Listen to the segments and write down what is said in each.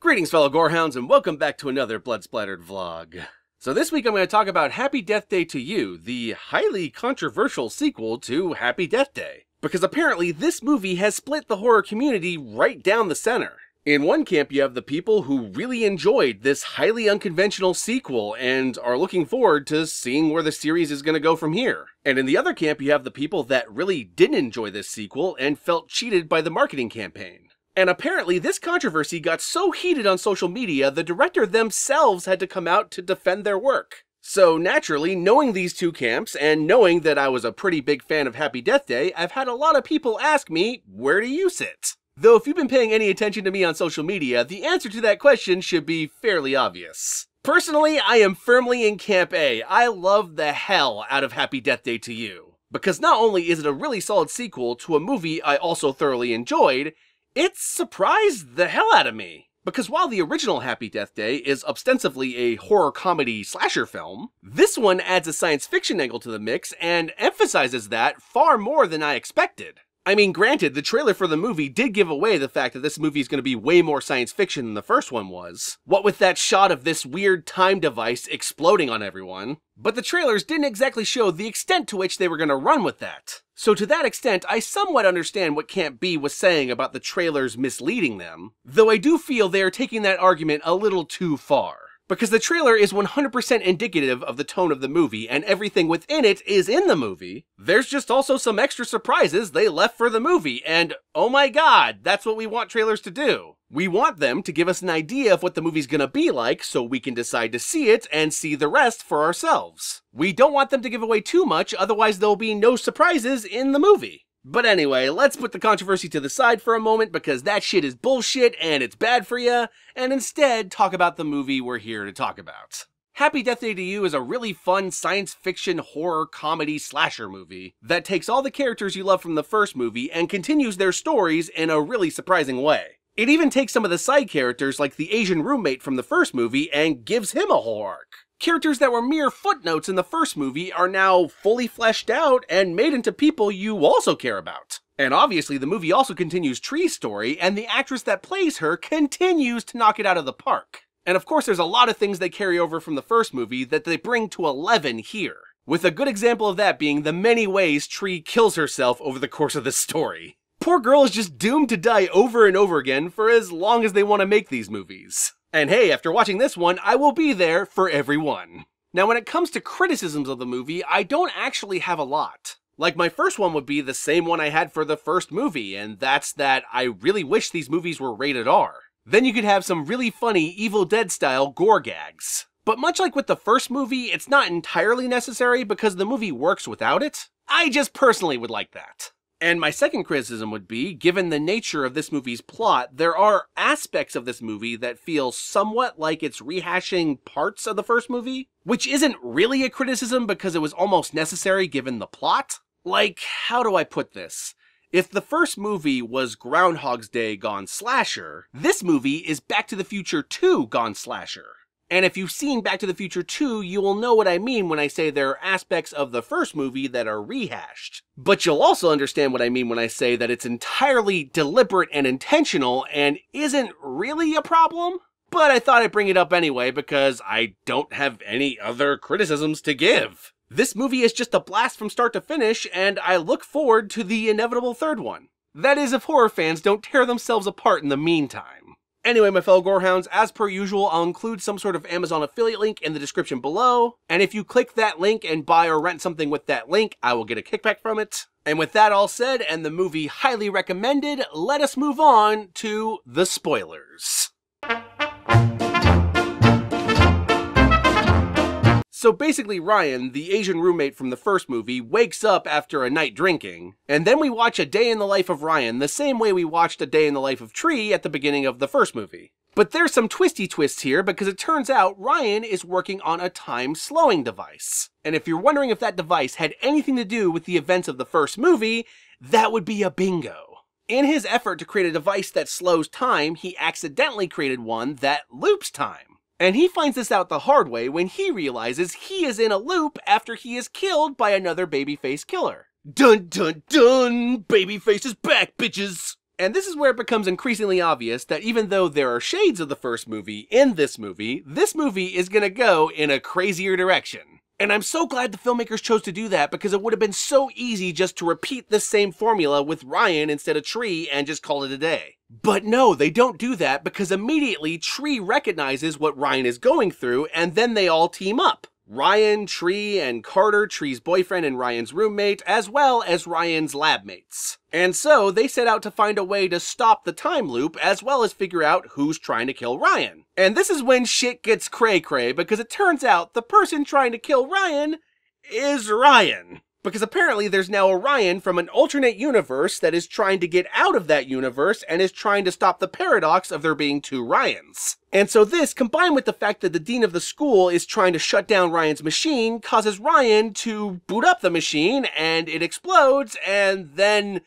Greetings fellow Gorehounds and welcome back to another Blood Splattered vlog. So this week I'm going to talk about Happy Death Day to You, the highly controversial sequel to Happy Death Day. Because apparently this movie has split the horror community right down the center. In one camp you have the people who really enjoyed this highly unconventional sequel and are looking forward to seeing where the series is going to go from here. And in the other camp you have the people that really didn't enjoy this sequel and felt cheated by the marketing campaign. And apparently this controversy got so heated on social media, the director themselves had to come out to defend their work. So naturally, knowing these two camps, and knowing that I was a pretty big fan of Happy Death Day, I've had a lot of people ask me, where do you sit? Though if you've been paying any attention to me on social media, the answer to that question should be fairly obvious. Personally, I am firmly in Camp A. I love the hell out of Happy Death Day to You. Because not only is it a really solid sequel to a movie I also thoroughly enjoyed, it surprised the hell out of me. Because while the original Happy Death Day is ostensibly a horror comedy slasher film, this one adds a science fiction angle to the mix and emphasizes that far more than I expected. I mean, granted, the trailer for the movie did give away the fact that this movie is going to be way more science fiction than the first one was. What with that shot of this weird time device exploding on everyone. But the trailers didn't exactly show the extent to which they were going to run with that. So to that extent, I somewhat understand what Camp B was saying about the trailers misleading them, though I do feel they are taking that argument a little too far. Because the trailer is 100% indicative of the tone of the movie, and everything within it is in the movie. There's just also some extra surprises they left for the movie, and oh my god, that's what we want trailers to do. We want them to give us an idea of what the movie's gonna be like, so we can decide to see it and see the rest for ourselves. We don't want them to give away too much, otherwise there'll be no surprises in the movie. But anyway, let's put the controversy to the side for a moment because that shit is bullshit and it's bad for ya, and instead talk about the movie we're here to talk about. Happy Death Day to You is a really fun science fiction horror comedy slasher movie that takes all the characters you love from the first movie and continues their stories in a really surprising way. It even takes some of the side characters like the Asian roommate from the first movie and gives him a whole arc. Characters that were mere footnotes in the first movie are now fully fleshed out and made into people you also care about. And obviously the movie also continues Tree's story, and the actress that plays her continues to knock it out of the park. And of course there's a lot of things they carry over from the first movie that they bring to 11 here. With a good example of that being the many ways Tree kills herself over the course of this story. Poor girl is just doomed to die over and over again for as long as they want to make these movies. And hey, after watching this one, I will be there for every one. Now when it comes to criticisms of the movie, I don't actually have a lot. Like my first one would be the same one I had for the first movie, and that's that I really wish these movies were rated R. Then you could have some really funny Evil Dead style gore gags. But much like with the first movie, it's not entirely necessary because the movie works without it. I just personally would like that. And my second criticism would be, given the nature of this movie's plot, there are aspects of this movie that feel somewhat like it's rehashing parts of the first movie, which isn't really a criticism because it was almost necessary given the plot. Like, how do I put this? If the first movie was Groundhog's Day gone slasher, this movie is Back to the Future 2 gone slasher. And if you've seen Back to the Future 2, you will know what I mean when I say there are aspects of the first movie that are rehashed. But you'll also understand what I mean when I say that it's entirely deliberate and intentional and isn't really a problem. But I thought I'd bring it up anyway because I don't have any other criticisms to give. This movie is just a blast from start to finish, and I look forward to the inevitable third one. That is if horror fans don't tear themselves apart in the meantime. Anyway, my fellow Gorehounds, as per usual, I'll include some sort of Amazon affiliate link in the description below, and if you click that link and buy or rent something with that link, I will get a kickback from it. And with that all said, and the movie highly recommended, let us move on to the spoilers. So basically Ryan, the Asian roommate from the first movie, wakes up after a night drinking, and then we watch a day in the life of Ryan the same way we watched a day in the life of Tree at the beginning of the first movie. But there's some twisty twists here because it turns out Ryan is working on a time-slowing device. And if you're wondering if that device had anything to do with the events of the first movie, that would be a bingo. In his effort to create a device that slows time, he accidentally created one that loops time. And he finds this out the hard way when he realizes he is in a loop after he is killed by another babyface killer. Dun dun dun! Babyface is back, bitches! And this is where it becomes increasingly obvious that even though there are shades of the first movie in this movie is gonna go in a crazier direction. And I'm so glad the filmmakers chose to do that, because it would have been so easy just to repeat the same formula with Ryan instead of Tree and just call it a day. But no, they don't do that, because immediately Tree recognizes what Ryan is going through, and then they all team up. Ryan, Tree, and Carter, Tree's boyfriend and Ryan's roommate, as well as Ryan's lab mates. And so they set out to find a way to stop the time loop, as well as figure out who's trying to kill Ryan. And this is when shit gets cray-cray, because it turns out the person trying to kill Ryan is Ryan. Because apparently there's now a Ryan from an alternate universe that is trying to get out of that universe and is trying to stop the paradox of there being two Ryans. And so this, combined with the fact that the dean of the school is trying to shut down Ryan's machine, causes Ryan to boot up the machine, and it explodes, and then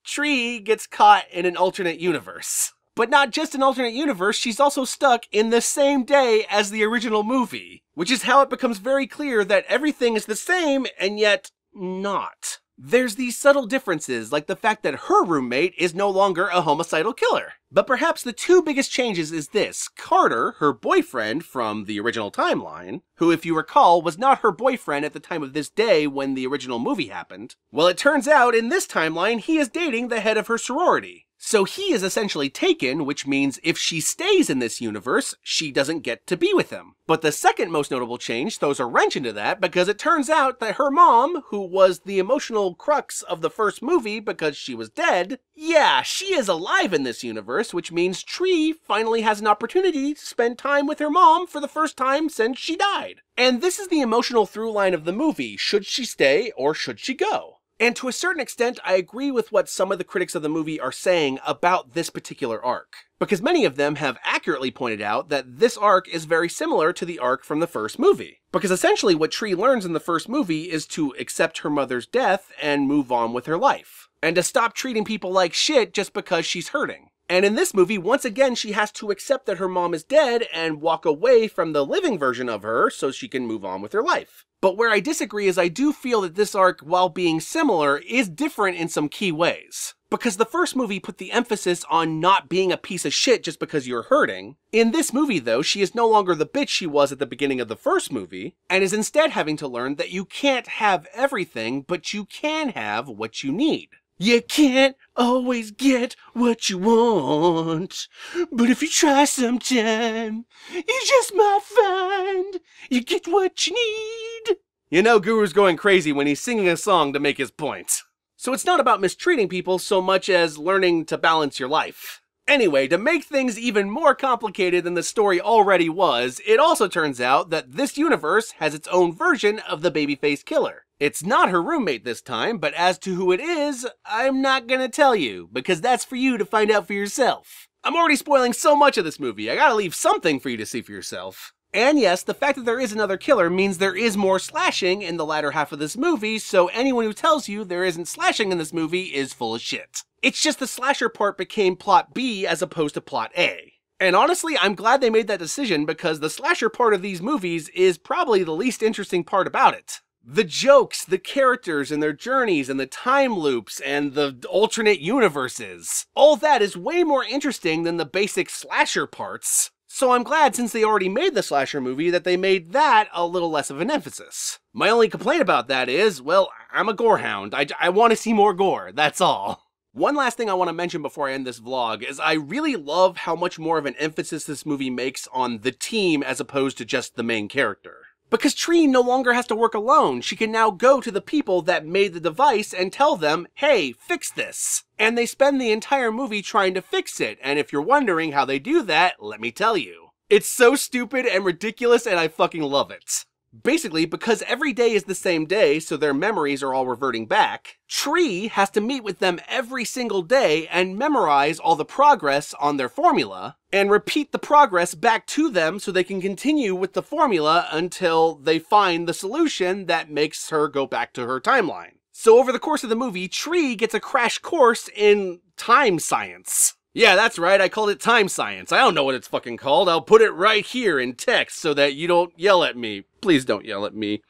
Tree gets caught in an alternate universe. But not just an alternate universe, she's also stuck in the same day as the original movie, which is how it becomes very clear that everything is the same, and yet not. There's these subtle differences, like the fact that her roommate is no longer a homicidal killer. But perhaps the two biggest changes is this: Carter, her boyfriend from the original timeline, who, if you recall, was not her boyfriend at the time of this day when the original movie happened. Well, it turns out in this timeline, he is dating the head of her sorority. So he is essentially taken, which means if she stays in this universe, she doesn't get to be with him. But the second most notable change throws a wrench into that, because it turns out that her mom, who was the emotional crux of the first movie because she was dead, yeah, she is alive in this universe, which means Tree finally has an opportunity to spend time with her mom for the first time since she died. And this is the emotional through line of the movie. Should she stay or should she go? And to a certain extent, I agree with what some of the critics of the movie are saying about this particular arc, because many of them have accurately pointed out that this arc is very similar to the arc from the first movie. Because essentially what Tree learns in the first movie is to accept her mother's death and move on with her life, and to stop treating people like shit just because she's hurting. And in this movie, once again, she has to accept that her mom is dead and walk away from the living version of her so she can move on with her life. But where I disagree is I do feel that this arc, while being similar, is different in some key ways. Because the first movie put the emphasis on not being a piece of shit just because you're hurting. In this movie, though, she is no longer the bitch she was at the beginning of the first movie, and is instead having to learn that you can't have everything, but you can have what you need. You can't always get what you want, but if you try sometime, you just might find you get what you need. You know Guru's going crazy when he's singing a song to make his point. So it's not about mistreating people so much as learning to balance your life. Anyway, to make things even more complicated than the story already was, it also turns out that this universe has its own version of the babyface killer. It's not her roommate this time, but as to who it is, I'm not gonna tell you, because that's for you to find out for yourself. I'm already spoiling so much of this movie, I gotta leave something for you to see for yourself. And yes, the fact that there is another killer means there is more slashing in the latter half of this movie, so anyone who tells you there isn't slashing in this movie is full of shit. It's just the slasher part became plot B as opposed to plot A. And honestly, I'm glad they made that decision, because the slasher part of these movies is probably the least interesting part about it. The jokes, the characters and their journeys, and the time loops, and the alternate universes. All that is way more interesting than the basic slasher parts. So I'm glad, since they already made the slasher movie, that they made that a little less of an emphasis. My only complaint about that is, well, I'm a gorehound. I want to see more gore, that's all. One last thing I want to mention before I end this vlog is I really love how much more of an emphasis this movie makes on the team as opposed to just the main character. Because Tree no longer has to work alone. She can now go to the people that made the device and tell them, hey, fix this. And they spend the entire movie trying to fix it, and if you're wondering how they do that, let me tell you. It's so stupid and ridiculous, and I fucking love it. Basically, because every day is the same day, so their memories are all reverting back, Tree has to meet with them every single day and memorize all the progress on their formula, and repeat the progress back to them so they can continue with the formula until they find the solution that makes her go back to her timeline. So over the course of the movie, Tree gets a crash course in time science. Yeah, that's right, I called it time science. I don't know what it's fucking called. I'll put it right here in text so that you don't yell at me. Please don't yell at me.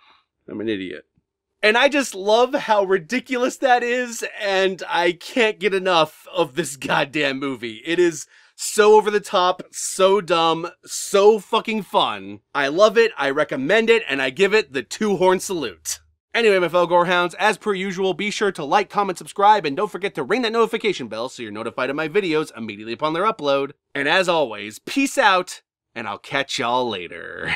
I'm an idiot. And I just love how ridiculous that is, and I can't get enough of this goddamn movie. It is so over the top, so dumb, so fucking fun. I love it, I recommend it, and I give it the 2-horn salute. Anyway, my fellow Gorehounds, as per usual, be sure to like, comment, subscribe, and don't forget to ring that notification bell so you're notified of my videos immediately upon their upload. And as always, peace out, and I'll catch y'all later.